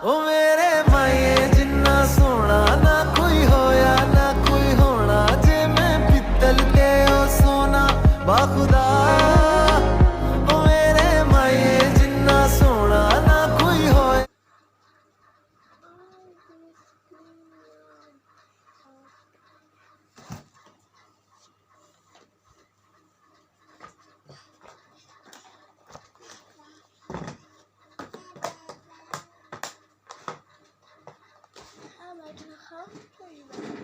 ओ मेरे माए जिन्ना सोना ना कोई होया ना कोई होना जे मैं पित्तल ते ओ सोना बाखुदा ओ मेरे माए जिन्ना सोना ना कोई होया I'm going to help you.